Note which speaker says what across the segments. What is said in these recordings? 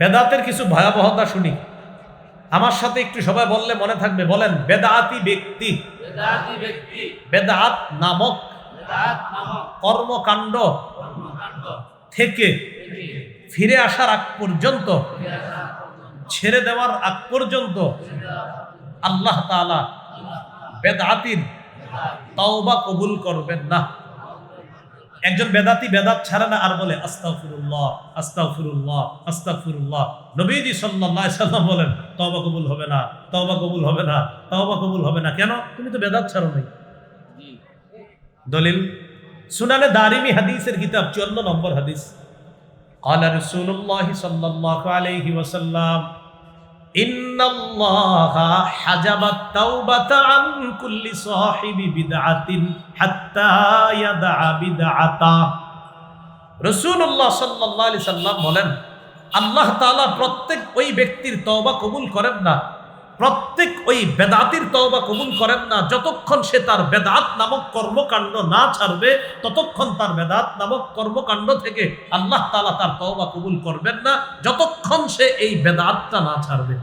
Speaker 1: বেদাতের কিছু ভয়াবহতা শুনি, আমার সাথে একটু সবাই বললে মনে থাকবে। বলেন, বেদাতি ব্যক্তি, বেদাত নামক কর্মকাণ্ড থেকে ফিরে আসার আগ পর্যন্ত, ছেড়ে দেওয়ার আগ পর্যন্ত আল্লাহ তাআলা বেদাতির তওবা কবুল করবেন না। একজন বেদাতি বেদাত ছাড়ে না আর বলে আস্তাগফিরুল্লাহ আস্তাগফিরুল্লাহ আস্তাগফিরুল্লাহ। নবীজি সাল্লাল্লাহু আলাইহি সাল্লাম বলেন তওবা কবুল হবে না, তওবা কবুল হবে না, তওবা কবুল হবে না। কেন? তুমি তো বেদাত ছাড়ো নাই। দলিল সুনানে দারিমি হাদিসের কিতাব 54 নম্বর হাদিস। ক্বালা রাসূলুল্লাহ সাল্লাল্লাহু আলাইহি ওয়াসাল্লাম ইন্নাল্লাহা হাজাবাত তাওবাতা আন কুল্লি সাহিবি বিদআতিন হাত্তা ইয়াদা বিদআতা। রাসূলুল্লাহ সাল্লাল্লাহু আলাইহি সাল্লাম বলেন, আল্লাহ তাআলা প্রত্যেক ওই ব্যক্তির তওবা কবুল করেন না, প্রত্যেক ওই বেদাতির তওবা কবুল করেন না যতক্ষণ সে তার বেদাত নামক কর্মকাণ্ড না ছাড়বে, ততক্ষণ তার বেদাত নামক কর্মকাণ্ড থেকে আল্লাহ তাআলা তার তওবা কবুল করবেন না যতক্ষণ সে এই বেদাতটা না ছাড়বে।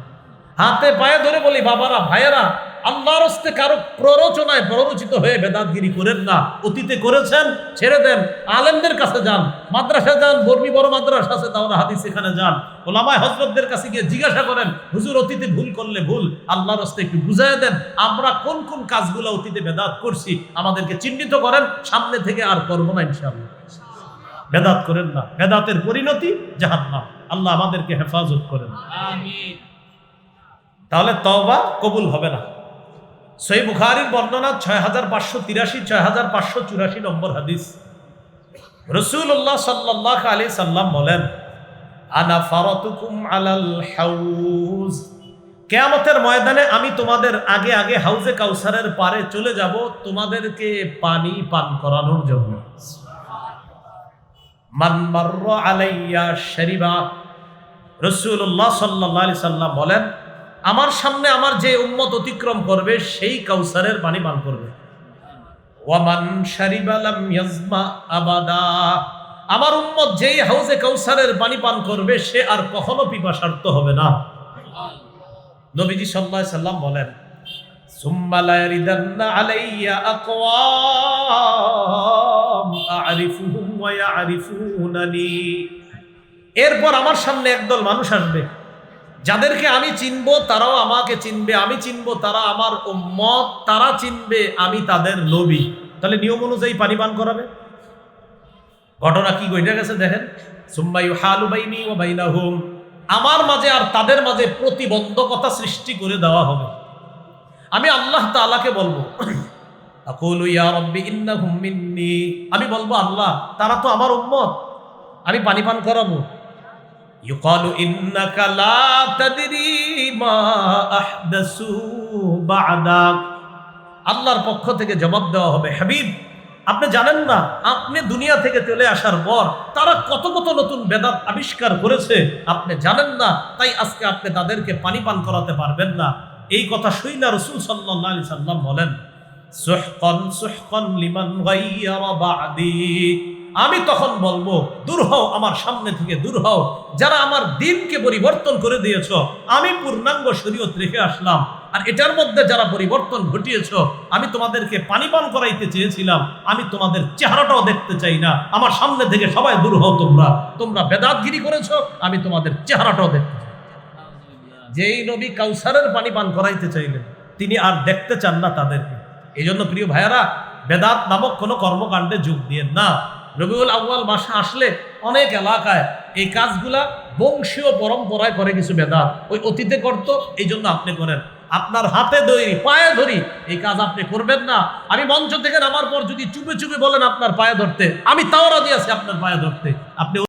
Speaker 1: হাতে পায়ে ধরে বলি বাবারা, ভাইয়েরা, আল্লাহর হস্তে কারো প্ররোচনায় প্ররোচিত হয়ে বেদাতগিরি করেন না। অতীতে করেছেন, ছেড়ে দেন। আলেমদের কাছে যান, মাদ্রাসা যান, বর্মী বড় মাদ্রাসা আছে দাওরা হাদিস, এখানে যান। ওলামায়ে হযরতদের কাছে গিয়ে জিজ্ঞাসা করেন, হুজুর অতীতে ভুল করলে ভুল, আল্লাহর হস্তে একটু বুঝায় দেন, আমরা কোন কোন কাজগুলো অতীতে বেদাত করছি আমাদেরকে চিহ্নিত করেন, সামনে থেকে আর করব না ইনশাআল্লাহ। বেদাত করেন না, বেদাতের পরিণতি জাহান্নাম। আল্লাহ আমাদেরকে হেফাজত করেন, আমিন। তাহলে তওবা কবুল হবে না। সহিহ বুখারীর বর্ণনা 6583 6584 নম্বর হাদিস। রাসূলুল্লাহ সাল্লাল্লাহু আলাইহি সাল্লাম বলেন, আনা ফারাতুকুম আলাল হাউজ। কিয়ামতের ময়দানে আমি তোমাদের আগে আগে হাউজে কাউসারের পারে চলে যাব তোমাদেরকে পানি পান করানোর জন্য। মান মাররা আলাইয়া শারিবা। রাসূলুল্লাহ সাল্লাল্লাহু আলাইহি সাল্লাম বলেন, আমার সামনে আমার যে উম্মত অতিক্রম করবে সেই কাউসারের পানি পান করবে। ওয়ামান শারিবা লাম ইয়াজমা আবাদা। আমার উম্মত যেই হাউজে কাউসারের পানি পান করবে সে আর কখনো পিপাসার্ত হবে না। নবীজি সাল্লাল্লাহু আলাইহি সাল্লাম বলেন, সুম্মা লা ইয়ারিদান্না আলাইয়া আকওয়াম আ'রিফুহুম ওয়া ইয়া'রিফুনানি। এরপর আমার সামনে একদল মানুষ আসবে যাদেরকে আমি চিনব, তারাও আমাকে চিনবে, আমি চিনব তারা আমার উম্মত, তারা চিনবে আমি তাদের নবী। তাহলে নিয়ম অনুযায়ী পানি পান করাবে। ঘটনা কি ঘটে গেছে দেখেন। সুম্মা ইউহালু বাইনি ওয়া বাইনাহুম। আমার মাঝে আর তাদের মাঝে প্রতিবন্ধকতা সৃষ্টি করে দেওয়া হবে। আমি আল্লাহ তাআলাকে বলবো, আকুলু ইয়া রাব্বি ইন্নাহুম মিন্নি। আমি বলবো, আল্লাহ তারা তো আমার উম্মত, আমি পানি পান করাবো। ইউকালু ইন্নাকা লা তাদরি মা আহদাসু বা'দাক। আল্লাহর পক্ষ থেকে জবাব দেওয়া হবে, হাবিব আপনি জানেন না, আপনি দুনিয়া থেকে চলে আসার পর তারা কত কত নতুন বেদাত আবিষ্কার করেছে, আপনি জানেন না, তাই আজকে আপনি তাদেরকে পানি পান করাতে পারবেন না। এই কথা শুইনা রাসূল সাল্লাল্লাহু আলাইহি সাল্লাম বলেন, সুহকান সুহকান লিমান গায়্যারা বা'দি। আমি তখন বলবো, দূর হও আমার সামনে থেকে, দূর হও যারা আমার দ্বীনকে পরিবর্তন করে দিয়েছ। আমি পূর্ণাঙ্গ শরীয়ত রেখে আসলাম, আর এটার মধ্যে যারা পরিবর্তন ঘটিয়েছ, আমি তোমাদেরকে পানি পান করাইতে চেয়েছিলাম, আমি তোমাদের চেহারাটাও দেখতে চাই না। আমার সামনে থেকে সবাই দূর হও, তোমরা বেদাতগিরি করেছো, আমি তোমাদের চেহারাটাও দেখতে চাই। যেই নবী কাউসারের পানি পান করাইতে চাইলেন, তিনি আর দেখতে চান না তাদেরকে। এই জন্য প্রিয় ভাইয়ারা, বেদাত নামক কোনো কর্মকাণ্ডে যোগ দিয়েন না। রবিউল আউয়াল মাসে আসলে অনেক এলাকায় এই কাজগুলা বংশীয় পরম্পরায় করে কিছু বেদাত, ওই অতীতে করত, এই জন্য আপনি করেন। আপনার হাতে ধরি, পায়ে ধরি, এই কাজ আপনি করবেন না। আমি মঞ্চ থেকে নামার পর যদি চুপে চুপে বলেন আপনার পায়ে ধরতে, আমি তাও রাজি আছি আপনার পায়ে ধরতে। আপনি